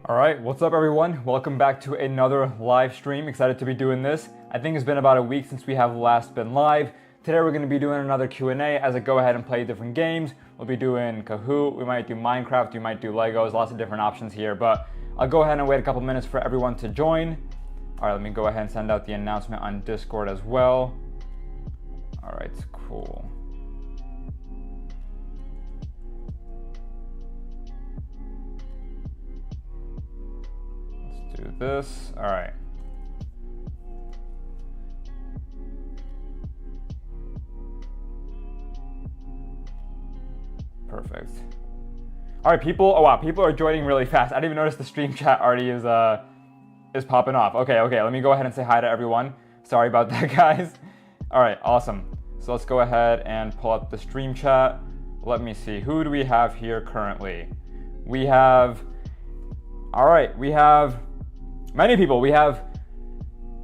All right, what's up everyone? Welcome back to another live stream. Excited to be doing this. I think it's been about a week since we have last been live. Today we're going to be doing another Q&A as I go ahead and play different games. We'll be doing Kahoot, we might do Minecraft, we might do Legos, lots of different options here. But I'll go ahead and wait a couple minutes for everyone to join. All right, let me go ahead and send out the announcement on Discord as well. All right, cool. Do this. All right. Perfect. All right, people. Oh wow, people are joining really fast. I didn't even notice the stream chat already is popping off. Okay. Let me go ahead and say hi to everyone. Sorry about that, guys. All right, awesome. So let's go ahead and pull up the stream chat. Let me see. Who do we have here currently? We have. All right, we have many people. We have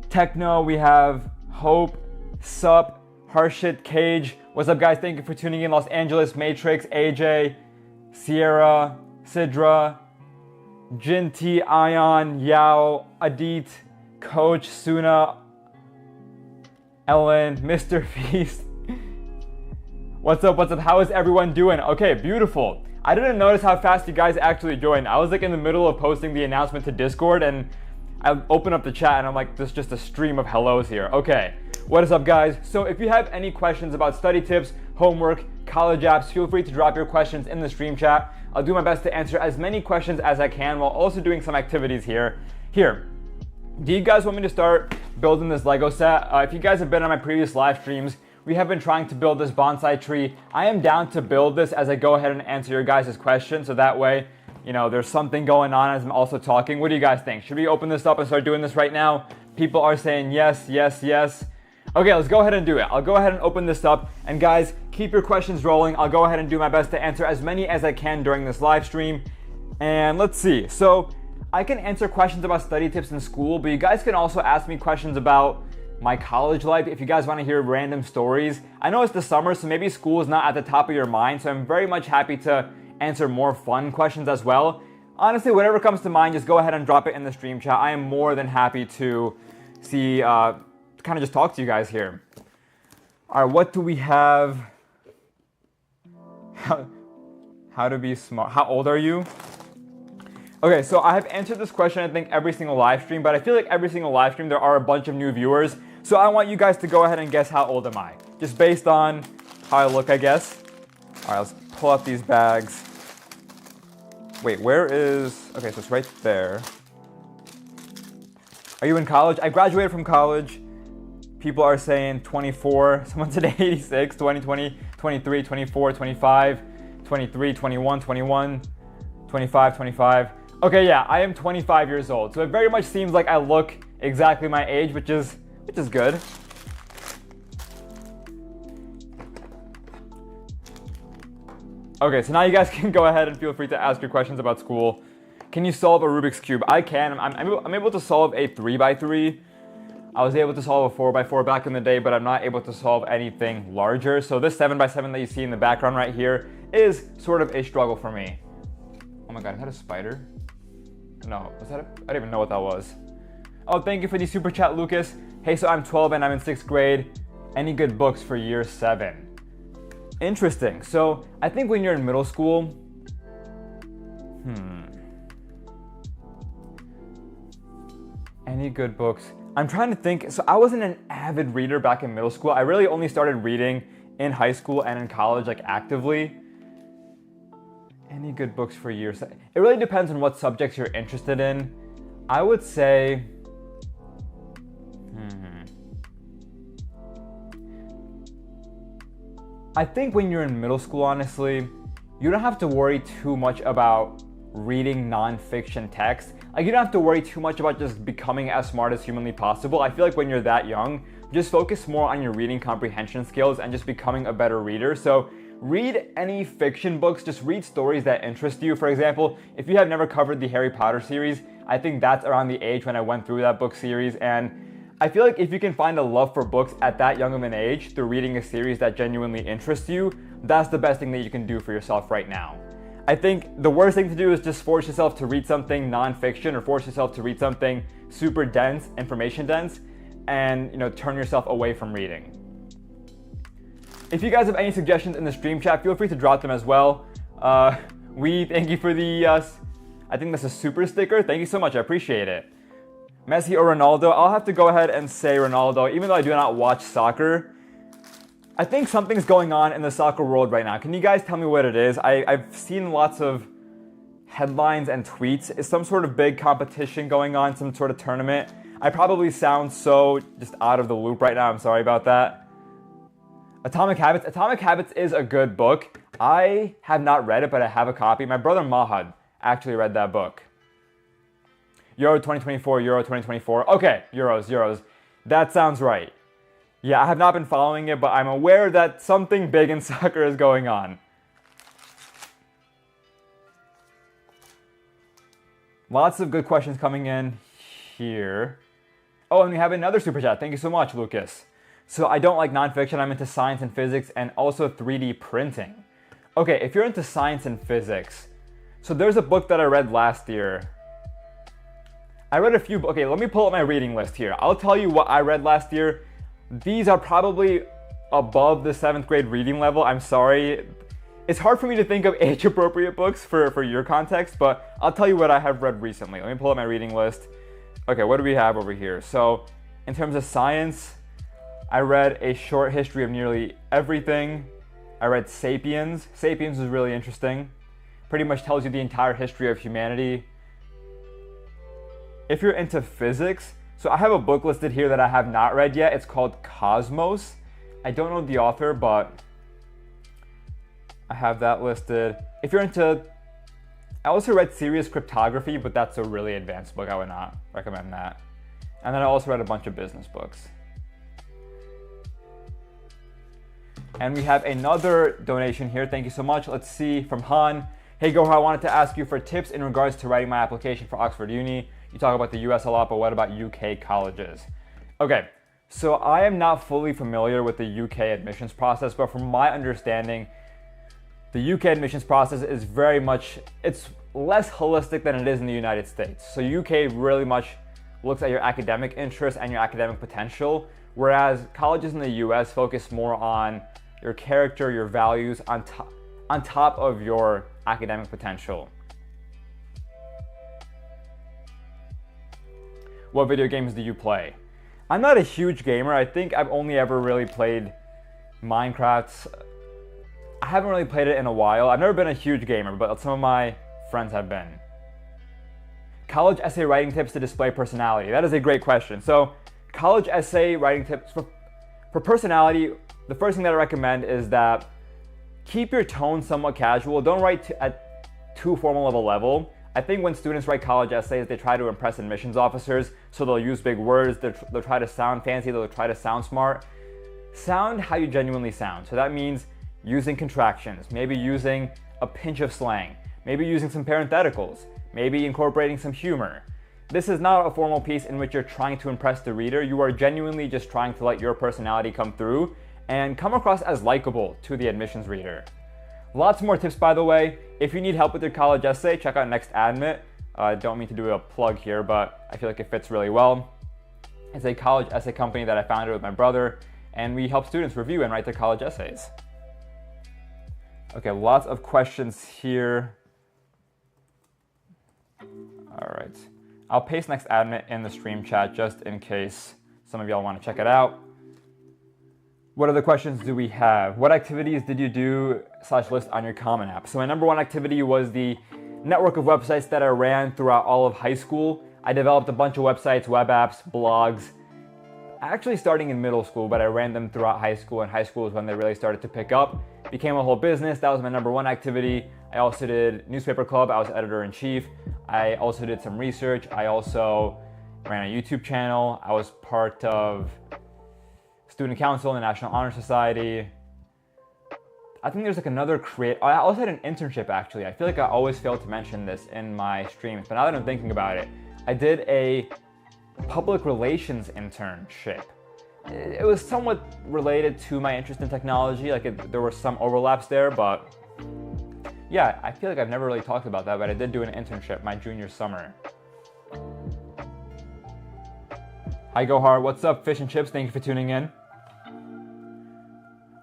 Techno, we have Hope, Sup, Harshit, Cage. What's up, guys? Thank you for tuning in. Los Angeles, Matrix, AJ, Sierra, Sidra, Jinty, Ion, Yao, Adit, Coach, Suna, Ellen, Mr. Feast. What's up? How is everyone doing? Okay, beautiful. I didn't notice how fast you guys actually joined. I was like in the middle of posting the announcement to Discord and I open up the chat and I'm like, there's just a stream of hellos here. Okay, what is up, guys? So if you have any questions about study tips, homework, college apps, feel free to drop your questions in the stream chat. I'll do my best to answer as many questions as I can while also doing some activities here. Do you guys want me to start building this Lego set? If you guys have been on my previous live streams, we have been trying to build this bonsai tree. I am down to build this as I go ahead and answer your guys' questions, so that way, you know, there's something going on as I'm also talking. What do you guys think? Should we open this up and start doing this right now? People are saying yes, yes, yes. Okay, let's go ahead and do it. I'll go ahead and open this up. And guys, keep your questions rolling. I'll go ahead and do my best to answer as many as I can during this live stream. And let's see. So I can answer questions about study tips in school, but you guys can also ask me questions about my college life if you guys want to hear random stories. I know it's the summer, so maybe school is not at the top of your mind, so I'm very much happy to answer more fun questions as well. Honestly, whatever comes to mind, just go ahead and drop it in the stream chat. I am more than happy to see, kind of just talk to you guys here. All right, what do we have? How to be smart. How old are you? Okay, so I have answered this question, I think, every single live stream, but I feel like every single live stream there are a bunch of new viewers. So I want you guys to go ahead and guess how old am I? Just based on how I look, I guess. All right, let's pull out these bags. Wait, where is... Okay, so it's right there. Are you in college? I graduated from college. People are saying 24. Someone said 86, 20, 20, 23, 24, 25, 23, 21, 21, 25, 25. Okay, yeah, I am 25 years old. So it very much seems like I look exactly my age, which is good. Okay, so now you guys can go ahead and feel free to ask your questions about school. Can you solve a Rubik's Cube? I can. I'm able to solve a 3x3. I was able to solve a 4x4 back in the day, but I'm not able to solve anything larger. So this 7x7 that you see in the background right here is sort of a struggle for me. Oh my God, is that a spider? No, was that I don't even know what that was. Oh, thank you for the super chat, Lucas. Hey, so I'm 12 and I'm in 6th grade. Any good books for year 7? Interesting. So I think when you're in middle school, any good books? I'm trying to think. So I wasn't an avid reader back in middle school. I really only started reading in high school and in college, like actively. Any good books for years? It really depends on what subjects you're interested in. I would say, I think when you're in middle school, honestly, you don't have to worry too much about reading nonfiction text. Like, you don't have to worry too much about just becoming as smart as humanly possible. I feel like when you're that young, just focus more on your reading comprehension skills and just becoming a better reader. So read any fiction books, just read stories that interest you. For example, if you have never covered the Harry Potter series, I think that's around the age when I went through that book series. And I feel like if you can find a love for books at that young of an age through reading a series that genuinely interests you, that's the best thing that you can do for yourself right now. I think the worst thing to do is just force yourself to read something nonfiction or force yourself to read something super dense, information dense, and turn yourself away from reading. If you guys have any suggestions in the stream chat, feel free to drop them as well. Thank you for the, I think that's a super sticker. Thank you so much, I appreciate it. Messi or Ronaldo? I'll have to go ahead and say Ronaldo, even though I do not watch soccer. I think something's going on in the soccer world right now. Can you guys tell me what it is? I've seen lots of headlines and tweets. Is some sort of big competition going on, some sort of tournament? I probably sound so just out of the loop right now. I'm sorry about that. Atomic Habits. Atomic Habits is a good book. I have not read it, but I have a copy. My brother Mahad actually read that book. Euro 2024, Euro 2024. Okay, Euros. That sounds right. Yeah, I have not been following it, but I'm aware that something big in soccer is going on. Lots of good questions coming in here. Oh, and we have another super chat. Thank you so much, Lucas. So I don't like nonfiction. I'm into science and physics and also 3D printing. Okay, if you're into science and physics, so there's a book that I read last year. I read a few, okay, let me pull up my reading list here. I'll tell you what I read last year. These are probably above the 7th grade reading level. I'm sorry. It's hard for me to think of age-appropriate books for your context, but I'll tell you what I have read recently. Let me pull up my reading list. Okay, what do we have over here? So, in terms of science, I read A Short History of Nearly Everything. I read Sapiens. Sapiens is really interesting. Pretty much tells you the entire history of humanity. If you're into physics, so I have a book listed here that I have not read yet. It's called Cosmos. I don't know the author, but I have that listed. If you're into, I also read Serious Cryptography, but that's a really advanced book. I would not recommend that. And then I also read a bunch of business books. And we have another donation here. Thank you so much. Let's see, from Han. Hey Gohar, I wanted to ask you for tips in regards to writing my application for Oxford Uni. You talk about the US a lot, but what about UK colleges? Okay, so I am not fully familiar with the UK admissions process, but from my understanding, the UK admissions process is very much, it's less holistic than it is in the United States. So UK really much looks at your academic interests and your academic potential, whereas colleges in the US focus more on your character, your values on top of your academic potential. What video games do you play? I'm not a huge gamer. I think I've only ever really played Minecraft. I haven't really played it in a while. I've never been a huge gamer, but some of my friends have been. College essay writing tips to display personality. That is a great question. So, college essay writing tips for personality, the first thing that I recommend is that keep your tone somewhat casual. Don't write at too formal of a level. I think when students write college essays, they try to impress admissions officers, so they'll use big words, they'll try to sound fancy, they'll try to sound smart. Sound how you genuinely sound. So that means using contractions, maybe using a pinch of slang, maybe using some parentheticals, maybe incorporating some humor. This is not a formal piece in which you're trying to impress the reader. You are genuinely just trying to let your personality come through and come across as likable to the admissions reader. Lots more tips, by the way. If you need help with your college essay, check out Next Admit. I don't mean to do a plug here, but I feel like it fits really well. It's a college essay company that I founded with my brother, and we help students review and write their college essays. Okay, lots of questions here. All right. I'll paste Next Admit in the stream chat just in case some of y'all want to check it out. What other questions do we have? What activities did you do / list on your Common App? So my number one activity was the network of websites that I ran throughout all of high school. I developed a bunch of websites, web apps, blogs, actually starting in middle school, but I ran them throughout high school, and high school is when they really started to pick up. Became a whole business. That was my number one activity. I also did newspaper club. I was editor-in-chief. I also did some research. I also ran a YouTube channel. I was part of Student Council in the National Honor Society. I think there's like another I also had an internship actually. I feel like I always fail to mention this in my streams, but now that I'm thinking about it, I did a public relations internship. It was somewhat related to my interest in technology, there were some overlaps there, but Yeah, I feel like I've never really talked about that, but I did do an internship my junior summer. Hi Gohar, what's up Fish and Chips? Thank you for tuning in.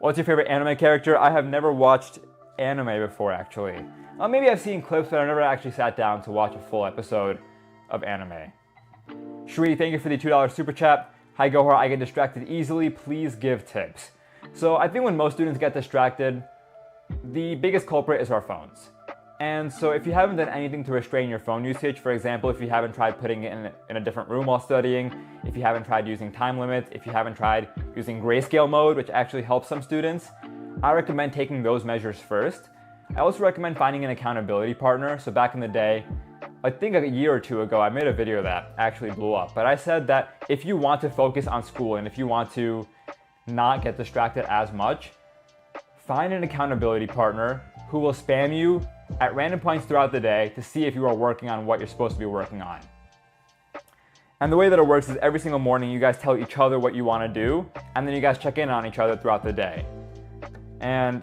What's your favorite anime character? I have never watched anime before, actually. Maybe I've seen clips, but I've never actually sat down to watch a full episode of anime. Shri, thank you for the $2 super chat. Hi Gohar, I get distracted easily. Please give tips. So I think when most students get distracted, the biggest culprit is our phones. And so if you haven't done anything to restrain your phone usage, for example, if you haven't tried putting it in a different room while studying, if you haven't tried using time limits, if you haven't tried using grayscale mode, which actually helps some students, I recommend taking those measures first. I also recommend finding an accountability partner. So back in the day, I think a year or two ago, I made a video that actually blew up. But I said that if you want to focus on school and if you want to not get distracted as much, find an accountability partner who will spam you at random points throughout the day to see if you are working on what you're supposed to be working on. And the way that it works is every single morning you guys tell each other what you want to do, and then you guys check in on each other throughout the day. And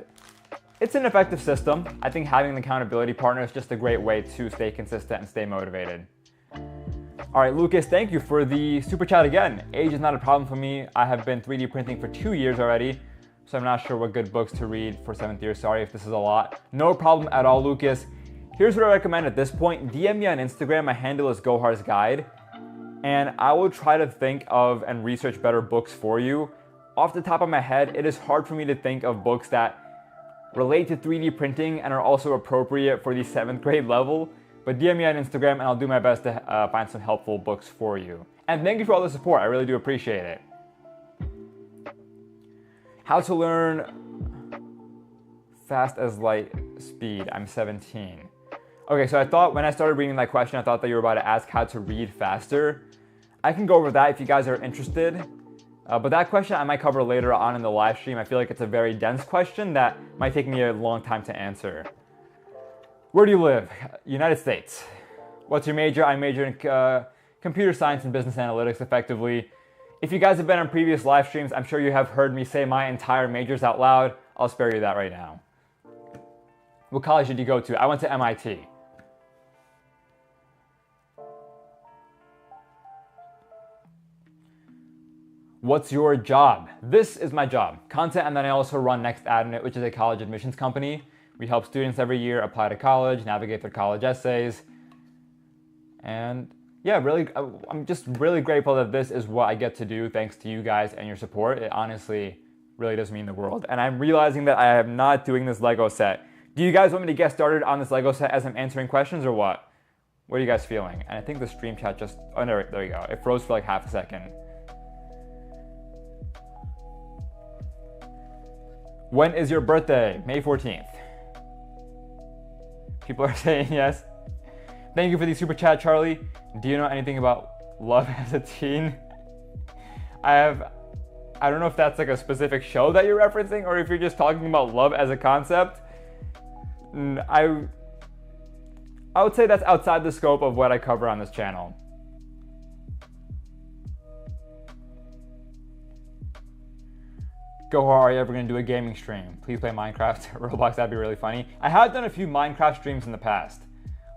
it's an effective system. I think having an accountability partner is just a great way to stay consistent and stay motivated. All right, Lucas, thank you for the super chat again. Age is not a problem for me. I have been 3D printing for 2 years already, so I'm not sure what good books to read for 7th year. Sorry if this is a lot. No problem at all, Lucas. Here's what I recommend at this point. DM me on Instagram. My handle is Gohar's Guide, and I will try to think of and research better books for you. Off the top of my head, it is hard for me to think of books that relate to 3D printing and are also appropriate for the 7th grade level. But DM me on Instagram and I'll do my best to find some helpful books for you. And thank you for all the support. I really do appreciate it. How to learn fast as light speed. I'm 17. Okay, so I thought when I started reading that question, I thought that you were about to ask how to read faster. I can go over that if you guys are interested. But that question I might cover later on in the live stream. I feel like it's a very dense question that might take me a long time to answer. Where do you live? United States. What's your major? I major in computer science and business analytics effectively. If you guys have been on previous live streams, I'm sure you have heard me say my entire majors out loud. I'll spare you that right now. What college did you go to? I went to MIT. What's your job? This is my job, content, and then I also run Next Admit, which is a college admissions company. We help students every year apply to college, navigate their college essays, and yeah, really, I'm just really grateful that this is what I get to do thanks to you guys and your support. It honestly really does mean the world. And I'm realizing that I am not doing this Lego set. Do you guys want me to get started on this Lego set as I'm answering questions or what? What are you guys feeling? And I think the stream chat just, oh no, there you go. It froze for like half a second. When is your birthday? May 14th. People are saying yes. Thank you for the super chat, Charlie. Do you know anything about love as a teen? I don't know if that's like a specific show that you're referencing or if you're just talking about love as a concept. I would say that's outside the scope of what I cover on this channel. Gohar, are you ever going to do a gaming stream? Please play Minecraft, Roblox, that'd be really funny. I have done a few Minecraft streams in the past.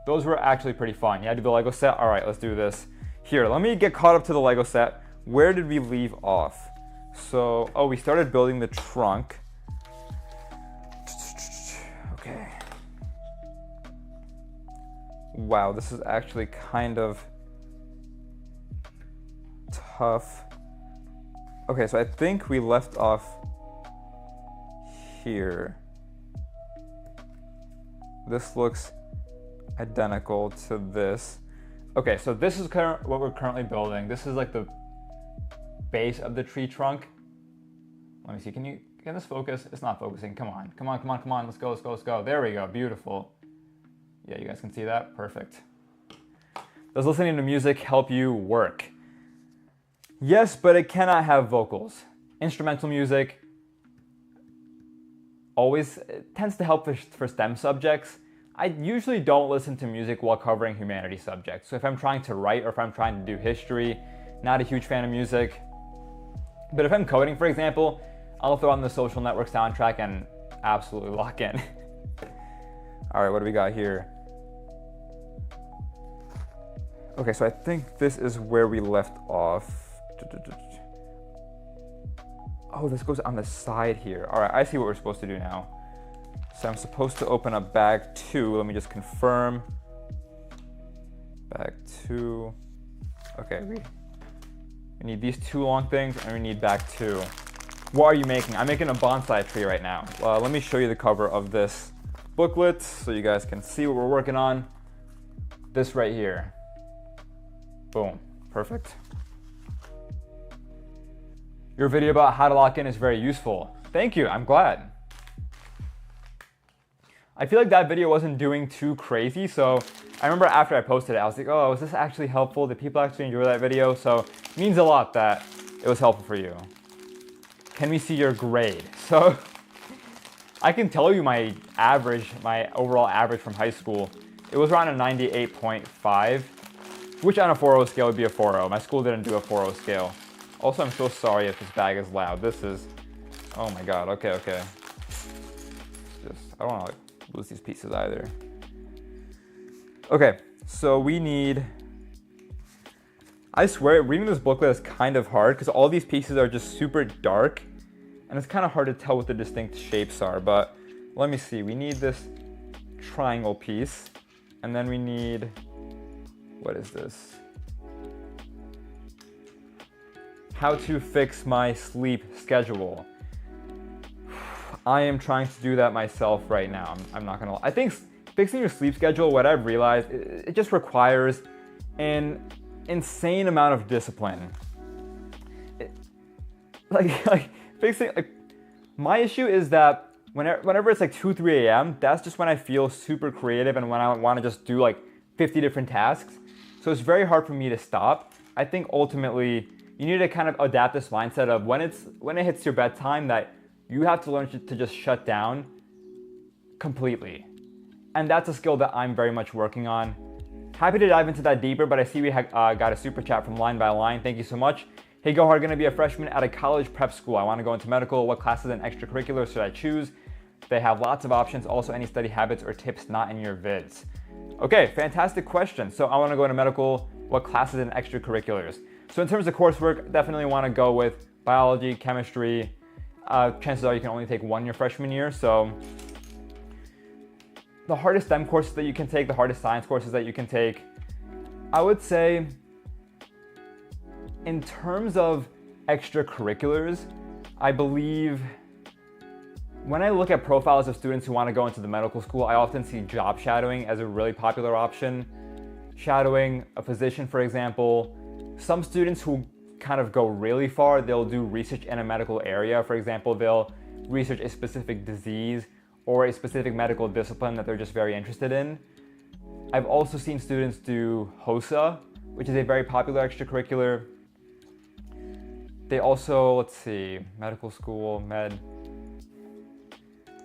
Those were actually pretty fun. Yeah, do the Lego set? All right, let's do this. Here, let me get caught up to the Lego set. Where did we leave off? So, oh, we started building the trunk. Okay. Wow, this is actually kind of tough. Okay, so I think we left off here. This looks identical to this. Okay, so this is what we're currently building. This is like the base of the tree trunk. Let me see, can this focus? It's not focusing, come on, let's go. There we go, beautiful. Yeah, you guys can see that, perfect. Does listening to music help you work? Yes, but it cannot have vocals. Instrumental music always tends to help for STEM subjects. I usually don't listen to music while covering humanities subjects. So if I'm trying to write or if I'm trying to do history, not a huge fan of music. But if I'm coding, for example, I'll throw on the Social Network soundtrack and absolutely lock in. All right, what do we got here? Okay, so I think this is where we left off. Oh, this goes on the side here. All right, I see what we're supposed to do now. So I'm supposed to open up bag 2. Let me just confirm. Bag 2. Okay, we need these 2 long things, and we need bag 2. What are you making? I'm making a bonsai tree right now. Let me show you the cover of this booklet so you guys can see what we're working on. This right here. Boom, perfect. Your video about how to lock in is very useful. Thank you, I'm glad. I feel like that video wasn't doing too crazy, so I remember after I posted it, I was like, oh, was this actually helpful? Did people actually enjoy that video? So it means a lot that it was helpful for you. Can we see your grade? So I can tell you my overall average from high school. It was around a 98.5, which on a 4.0 scale would be a 4.0. My school didn't do a 4.0 scale. Also, I'm so sorry if this bag is loud. This is, oh my God, okay. I don't want to lose these pieces either. Okay, so we need, I swear, reading this booklet is kind of hard because all these pieces are just super dark and it's kind of hard to tell what the distinct shapes are, but let me see. We need this triangle piece, and then we need, what is this? How to fix my sleep schedule. I am trying to do that myself right now. I'm not gonna lie. I think fixing your sleep schedule, what I've realized, it just requires an insane amount of discipline. My issue is that whenever it's like 2, 3 a.m., that's just when I feel super creative and when I want to just do like 50 different tasks. So it's very hard for me to stop. I think ultimately you need to kind of adapt this mindset of when it hits your bedtime that you have to learn to just shut down completely. And that's a skill that I'm very much working on. Happy to dive into that deeper, but I see we got a super chat from Line by Line. Thank you so much. Hey Gohar, gonna be a freshman at a college prep school. I wanna go into medical. What classes and extracurriculars should I choose? They have lots of options. Also, any study habits or tips not in your vids. Okay, fantastic question. So I wanna go into medical. What classes and extracurriculars? So in terms of coursework, definitely wanna go with biology, chemistry. Chances are you can only take 1 your freshman year. So the hardest STEM courses that you can take, the hardest science courses that you can take, I would say in terms of extracurriculars, I believe when I look at profiles of students who want to go into the medical school, I often see job shadowing as a really popular option. Shadowing a physician, for example. Some students who kind of go really far, they'll do research in a medical area. For example, they'll research a specific disease or a specific medical discipline that they're just very interested in. I've also seen students do HOSA, which is a very popular extracurricular. They also, let's see, medical school, med.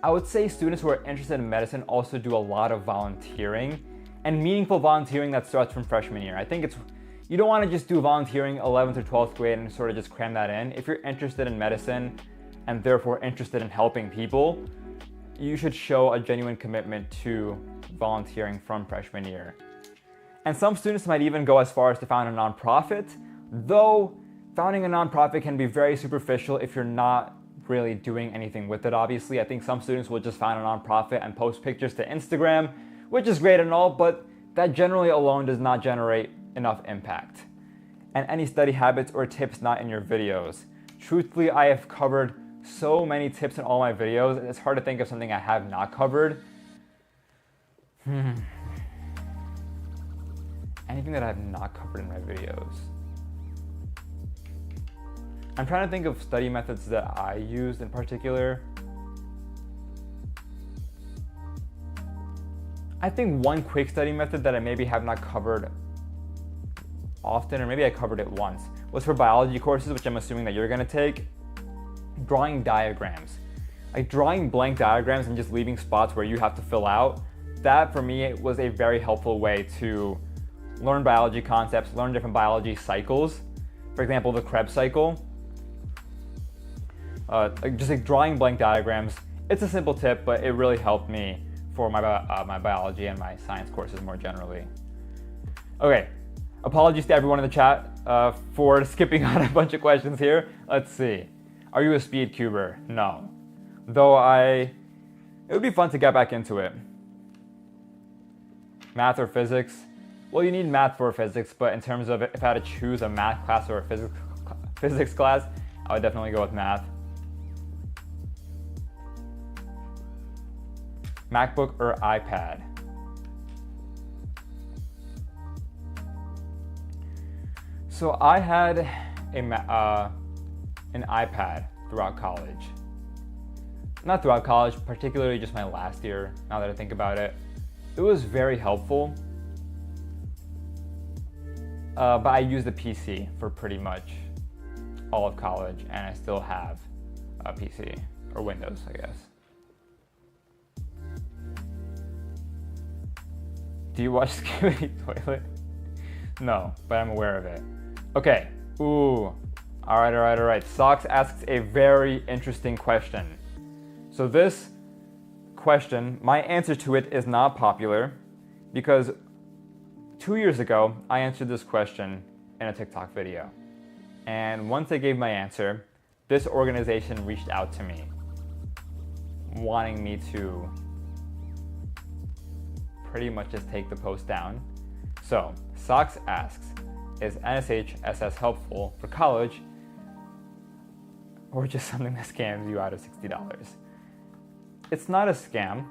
I would say students who are interested in medicine also do a lot of volunteering and meaningful volunteering that starts from freshman year. I think you don't want to just do volunteering 11th or 12th grade and sort of just cram that in. If you're interested in medicine and therefore interested in helping people, you should show a genuine commitment to volunteering from freshman year. And some students might even go as far as to found a nonprofit, though founding a nonprofit can be very superficial if you're not really doing anything with it, obviously. I think some students will just found a nonprofit and post pictures to Instagram, which is great and all, but that generally alone does not generate enough impact. And any study habits or tips not in your videos. Truthfully, I have covered so many tips in all my videos, it's hard to think of something I have not covered. Anything that I have not covered in my videos. I'm trying to think of study methods that I used in particular. I think one quick study method that I maybe have not covered often, or maybe I covered it once, was for biology courses, which I'm assuming that you're gonna take, drawing diagrams. Like drawing blank diagrams and just leaving spots where you have to fill out. That for me was a very helpful way to learn biology concepts, learn different biology cycles. For example, the Krebs cycle. Just like drawing blank diagrams. It's a simple tip, but it really helped me for my biology and my science courses more generally. Okay, apologies to everyone in the chat for skipping on a bunch of questions here. Let's see. Are you a speed cuber? No. Though it would be fun to get back into it. Math or physics? Well, you need math for physics, but in terms of if I had to choose a math class or a physics class, I would definitely go with math. MacBook or iPad? So I had an iPad throughout college. Not throughout college, particularly just my last year, now that I think about it. It was very helpful, but I used the PC for pretty much all of college, and I still have a PC, or Windows, I guess. Do you watch Skibidi Toilet? No, but I'm aware of it. Okay, ooh, all right. Socks asks a very interesting question. So this question, my answer to it is not popular because 2 years ago, I answered this question in a TikTok video. And once I gave my answer, this organization reached out to me, wanting me to pretty much just take the post down. So, Socks asks, is NSHSS helpful for college or just something that scams you out of $60? It's not a scam,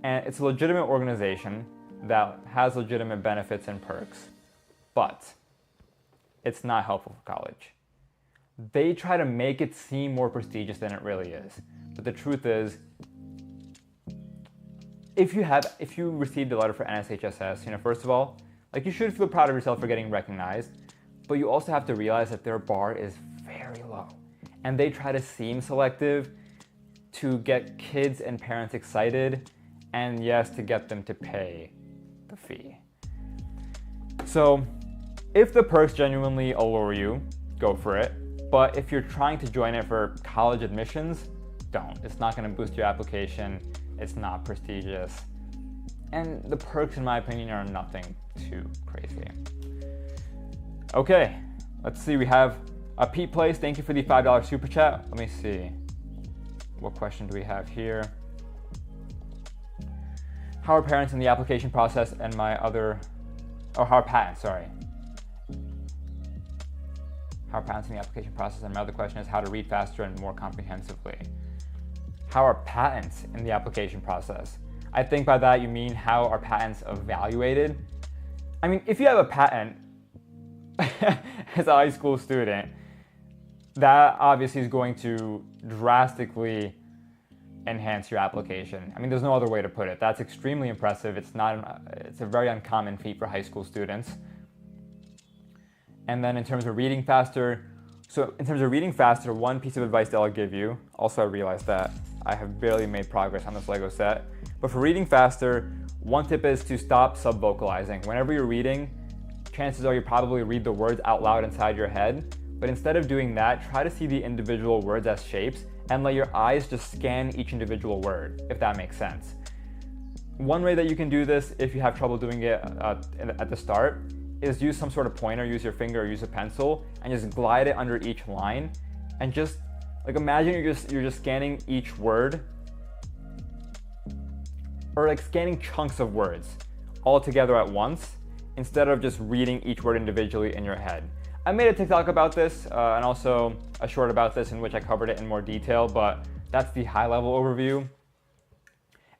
and it's a legitimate organization that has legitimate benefits and perks, but it's not helpful for college. They try to make it seem more prestigious than it really is, but the truth is, if you received a letter for NSHSS, first of all, you should feel proud of yourself for getting recognized, but you also have to realize that their bar is very low, and they try to seem selective to get kids and parents excited, and yes, to get them to pay the fee. So, if the perks genuinely allure you, go for it. But if you're trying to join it for college admissions, don't. It's not going to boost your application. It's not prestigious. And the perks, in my opinion, are nothing too crazy. Okay, let's see. We have a Pete Place. Thank you for the $5 super chat. Let me see. What question do we have here? How are parents in the application process and how are patents, sorry. How are patents in the application process, and my other question is how to read faster and more comprehensively. How are patents in the application process? I think by that you mean how are patents evaluated? I mean, if you have a patent as a high school student, that obviously is going to drastically enhance your application. I mean, there's no other way to put it. That's extremely impressive. It's a very uncommon feat for high school students. And then in terms of reading faster, one piece of advice that I'll give you, also I realized that I have barely made progress on this Lego set, but for reading faster, one tip is to stop sub-vocalizing. Whenever you're reading, chances are you probably read the words out loud inside your head, but instead of doing that, try to see the individual words as shapes and let your eyes just scan each individual word, if that makes sense. One way that you can do this, if you have trouble doing it at the start, is use some sort of pointer, use your finger or use a pencil, and just glide it under each line, and just imagine you're just scanning each word, or scanning chunks of words all together at once, instead of just reading each word individually in your head. I made a TikTok about this, and also a short about this in which I covered it in more detail, but that's the high-level overview.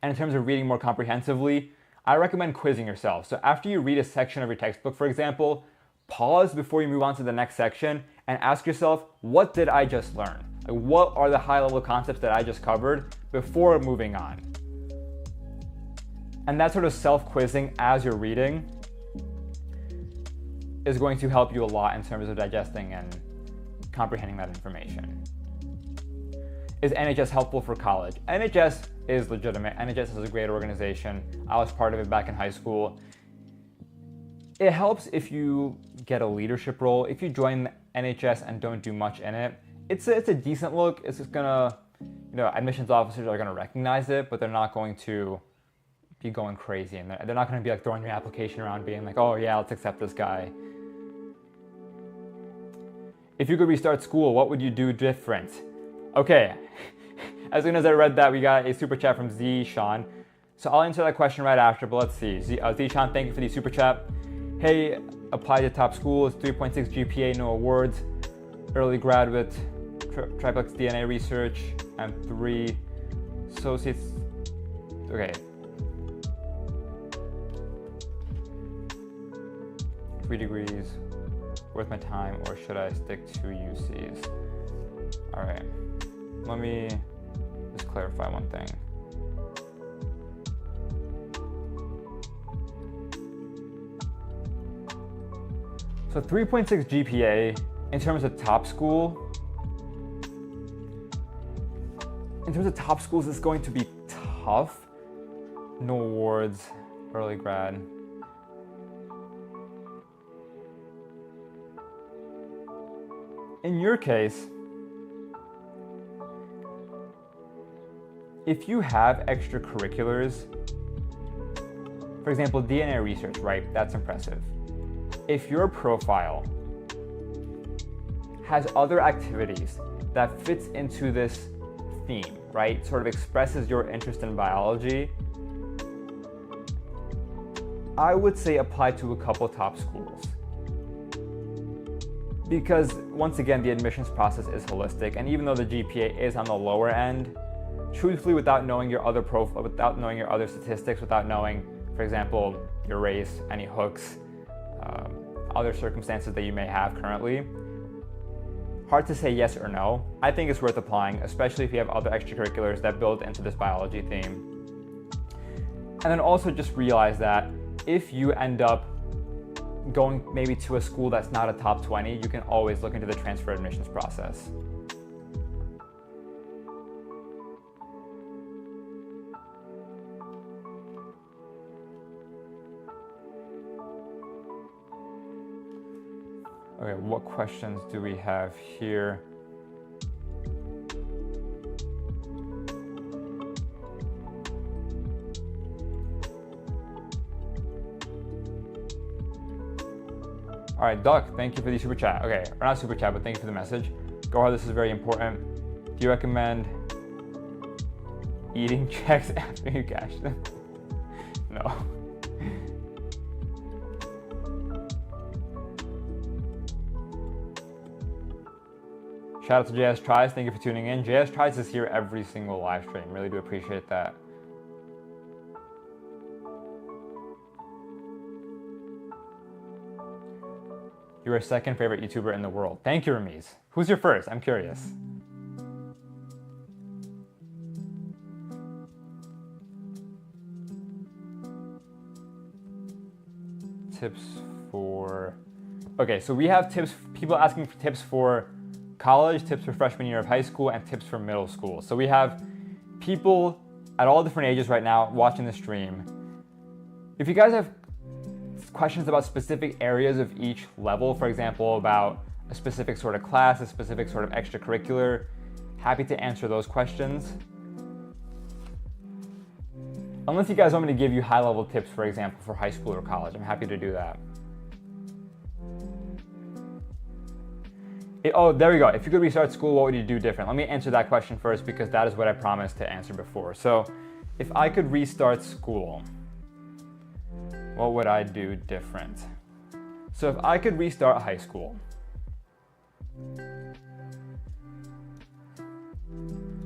And in terms of reading more comprehensively, I recommend quizzing yourself. So after you read a section of your textbook, for example, pause before you move on to the next section and ask yourself, what did I just learn? What are the high-level concepts that I just covered before moving on? And that sort of self-quizzing as you're reading is going to help you a lot in terms of digesting and comprehending that information. Is NHS helpful for college? NHS is legitimate. NHS is a great organization. I was part of it back in high school. It helps if you get a leadership role. If you join NHS and don't do much in it, it's a decent look. It's just gonna admissions officers are going to recognize it, but they're not going to be going crazy, and they're not going to be like throwing your application around being like, oh yeah, let's accept this guy. If you could restart school, what would you do different? Okay, as soon as I read that, we got a super chat from Z Sean. So I'll answer that question right after, but let's see. Z Sean, thank you for the super chat. Hey, apply to top school, it's 3.6 GPA, no awards, early graduate, triplex DNA research, and 3 associates. Okay. 3 degrees, worth my time, or should I stick to UCs? All right, let me just clarify one thing. So 3.6 GPA in terms of top school. In terms of top schools, it's going to be tough. No awards, early grad. In your case, if you have extracurriculars, for example, DNA research, right? That's impressive. If your profile has other activities that fits into this theme, right? Sort of expresses your interest in biology, I would say apply to a couple top schools. Because once again, the admissions process is holistic, and even though the GPA is on the lower end, truthfully, without knowing your other profile, without knowing your other statistics, without knowing, for example, your race, any hooks, other circumstances that you may have currently, hard to say yes or no. I think it's worth applying, especially if you have other extracurriculars that build into this biology theme. And then also just realize that if you end up going maybe to a school that's not a top 20, you can always look into the transfer admissions process. Okay, what questions do we have here? All right, Duck, thank you for the super chat. Okay, or not super chat, but thank you for the message. Go hard, this is very important. Do you recommend eating checks after you cash them? No. Shout out to JS Tries, thank you for tuning in. JS Tries is here every single live stream, really do appreciate that. You're a second favorite YouTuber in the world. Thank you, Ramiz. Who's your first? I'm curious. Tips for... Okay, so we have tips, people asking for tips for college, tips for freshman year of high school, and tips for middle school. So we have people at all different ages right now watching the stream. If you guys have questions about specific areas of each level, for example, about a specific sort of class, a specific sort of extracurricular, happy to answer those questions. Unless you guys want me to give you high-level tips, for example, for high school or college, I'm happy to do that. Oh, there we go. If you could restart school, what would you do different? Let me answer that question first because that is what I promised to answer before. So if I could restart school, what would I do different? So if I could restart high school,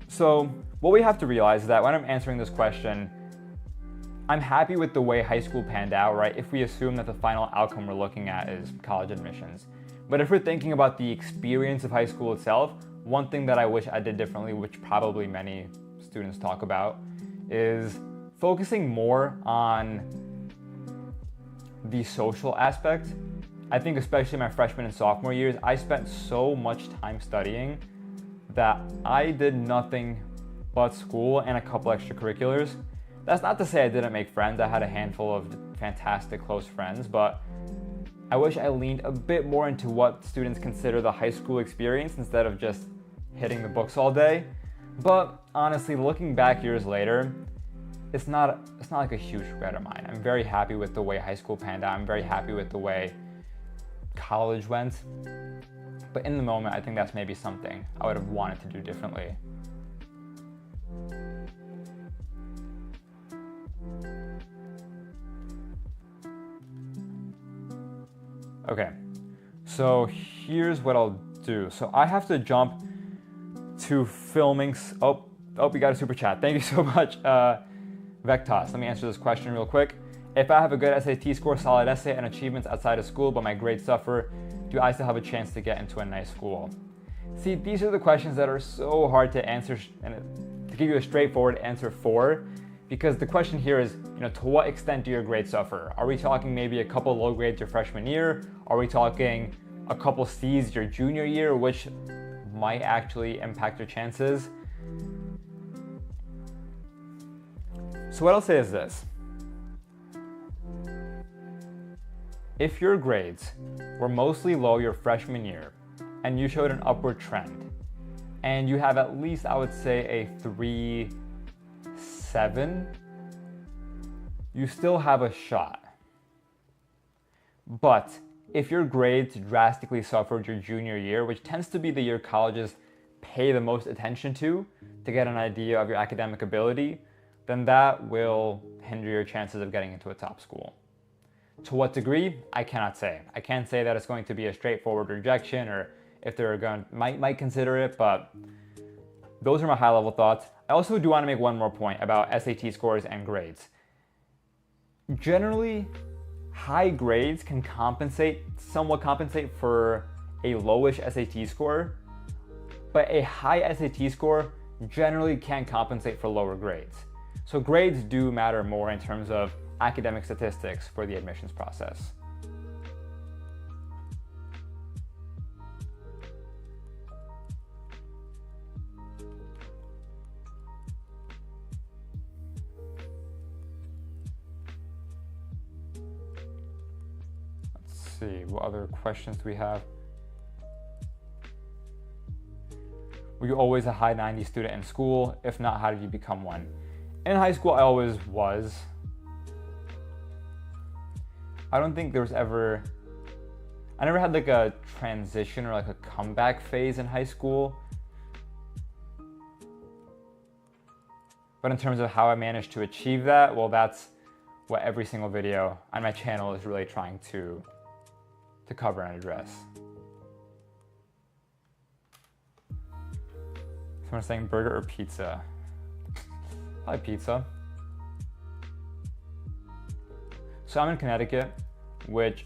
so what we have to realize is that when I'm answering this question, I'm happy with the way high school panned out, right? If we assume that the final outcome we're looking at is college admissions. But if we're thinking about the experience of high school itself, one thing that I wish I did differently, which probably many students talk about, is focusing more on the social aspect. I think especially my freshman and sophomore years, I spent so much time studying that I did nothing but school and a couple extracurriculars. That's not to say I didn't make friends. I had a handful of fantastic close friends, but I wish I leaned a bit more into what students consider the high school experience instead of just hitting the books all day. But honestly, looking back years later, it's not like a huge regret of mine. I'm very happy with the way high school panned out. I'm very happy with the way college went. But in the moment, I think that's maybe something I would have wanted to do differently. Okay, so here's what I'll do. So I have to jump to filming. Oh, we got a super chat. Thank you so much, Vectos. Let me answer this question real quick. If I have a good SAT score, solid essay, and achievements outside of school, but my grades suffer, do I still have a chance to get into a nice school? See, these are the questions that are so hard to answer and to give you a straightforward answer for, because the question here is, to what extent do your grades suffer? Are we talking maybe a couple low grades your freshman year? Are we talking a couple C's your junior year, which might actually impact your chances? So what I'll say is this. If your grades were mostly low your freshman year and you showed an upward trend and you have at least, I would say, a 3.7, you still have a shot. But if your grades drastically suffered your junior year, which tends to be the year colleges pay the most attention to get an idea of your academic ability, then that will hinder your chances of getting into a top school. To what degree, I cannot say. I can't say that it's going to be a straightforward rejection or if they're might consider it, but those are my high-level thoughts. I also do want to make one more point about SAT scores and grades. Generally, high grades can somewhat compensate for a lowish SAT score, but a high SAT score generally can't compensate for lower grades. So grades do matter more in terms of academic statistics for the admissions process. Let's see, what other questions do we have? Were you always a high 90 student in school? If not, how did you become one? In high school, I always was. I don't think there was ever, I never had like a transition or like a comeback phase in high school. But in terms of how I managed to achieve that, well, that's what every single video on my channel is really trying to cover and address. Someone's saying burger or pizza? Probably pizza. So I'm in Connecticut, which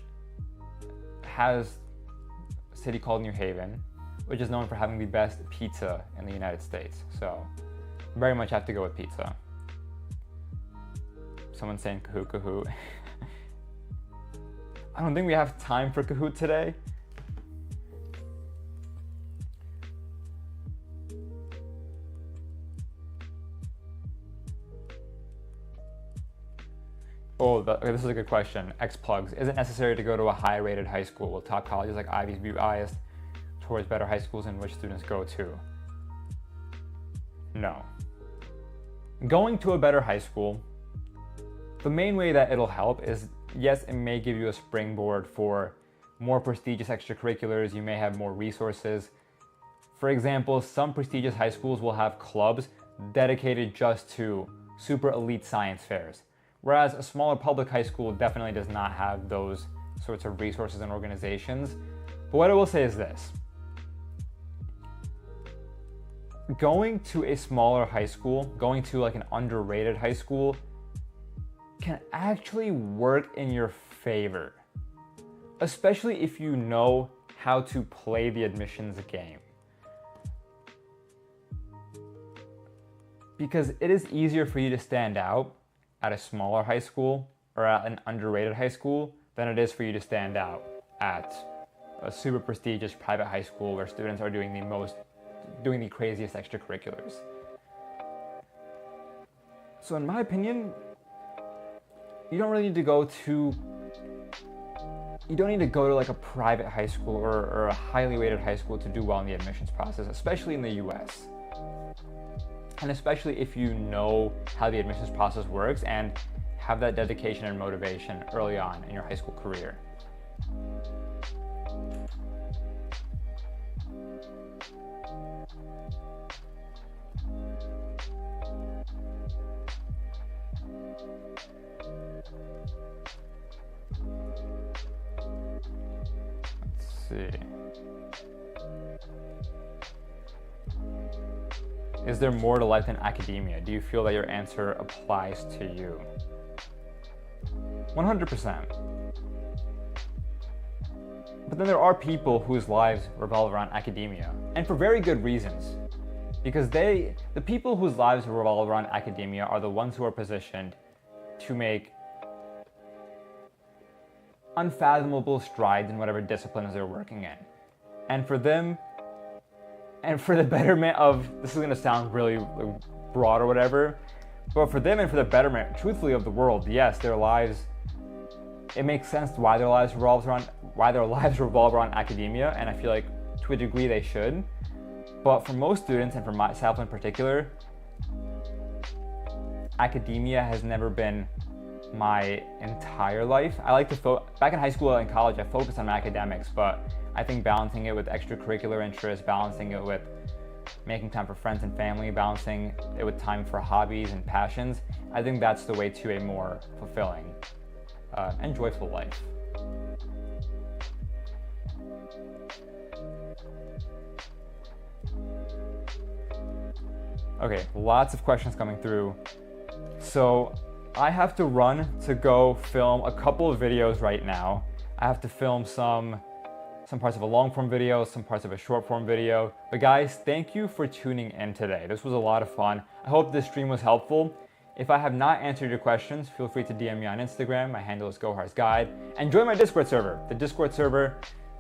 has a city called New Haven, which is known for having the best pizza in the United States. So very much have to go with pizza. Someone's saying Kahoot, Kahoot. I don't think we have time for Kahoot today. Oh, this is a good question. X-Plugs. Is it necessary to go to a high-rated high school? Will top colleges like Ivy's be biased towards better high schools in which students go to? No. Going to a better high school, the main way that it'll help is, yes, it may give you a springboard for more prestigious extracurriculars. You may have more resources. For example, some prestigious high schools will have clubs dedicated just to super elite science fairs. Whereas a smaller public high school definitely does not have those sorts of resources and organizations. But what I will say is this. Going to a smaller high school, going to like an underrated high school, can actually work in your favor. Especially if you know how to play the admissions game. Because it is easier for you to stand out at a smaller high school or at an underrated high school than it is for you to stand out at a super prestigious private high school where students are doing the craziest extracurriculars. So in my opinion, you don't need to go to like a private high school or a highly rated high school to do well in the admissions process, especially in the US. and especially if you know how the admissions process works and have that dedication and motivation early on in your high school career. Let's see. Is there more to life than academia? Do you feel that your answer applies to you? 100%. But then there are people whose lives revolve around academia, and for very good reasons. Because the people whose lives revolve around academia are the ones who are positioned to make unfathomable strides in whatever disciplines they're working in. And for them, and for the betterment of, this is going to sound really broad or whatever, but for them and for the betterment, truthfully, of the world, yes, their lives, it makes sense why their lives revolve around academia, and I feel like to a degree they should. But for most students, and for myself in particular, academia has never been my entire life. I like to back in high school and college, I focused on my academics, but I think balancing it with extracurricular interests, balancing it with making time for friends and family, balancing it with time for hobbies and passions, I think that's the way to a more fulfilling and joyful life. Okay, lots of questions coming through. So I have to run to go film a couple of videos right now. I have to film some parts of a long form video, some parts of a short form video. But guys, thank you for tuning in today. This was a lot of fun. I hope this stream was helpful. If I have not answered your questions, feel free to DM me on Instagram. My handle is GoHarsGuide. And join my Discord server. The Discord server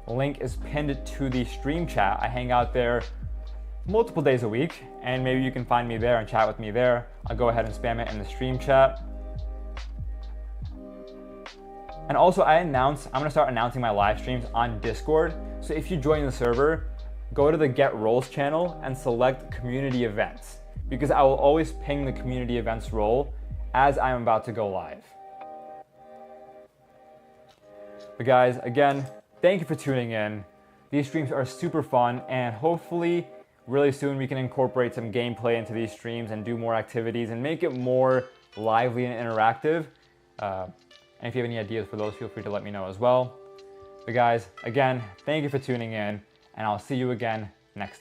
link is pinned to the stream chat. I hang out there multiple days a week, and maybe you can find me there and chat with me there. I'll go ahead and spam it in the stream chat. And also I'm gonna start announcing my live streams on Discord. So if you join the server, go to the Get Roles channel and select community events, because I will always ping the community events role as I'm about to go live. But guys, again, thank you for tuning in. These streams are super fun, and hopefully really soon we can incorporate some gameplay into these streams and do more activities and make it more lively and interactive. And if you have any ideas for those, feel free to let me know as well. But guys, again, thank you for tuning in, and I'll see you again next time.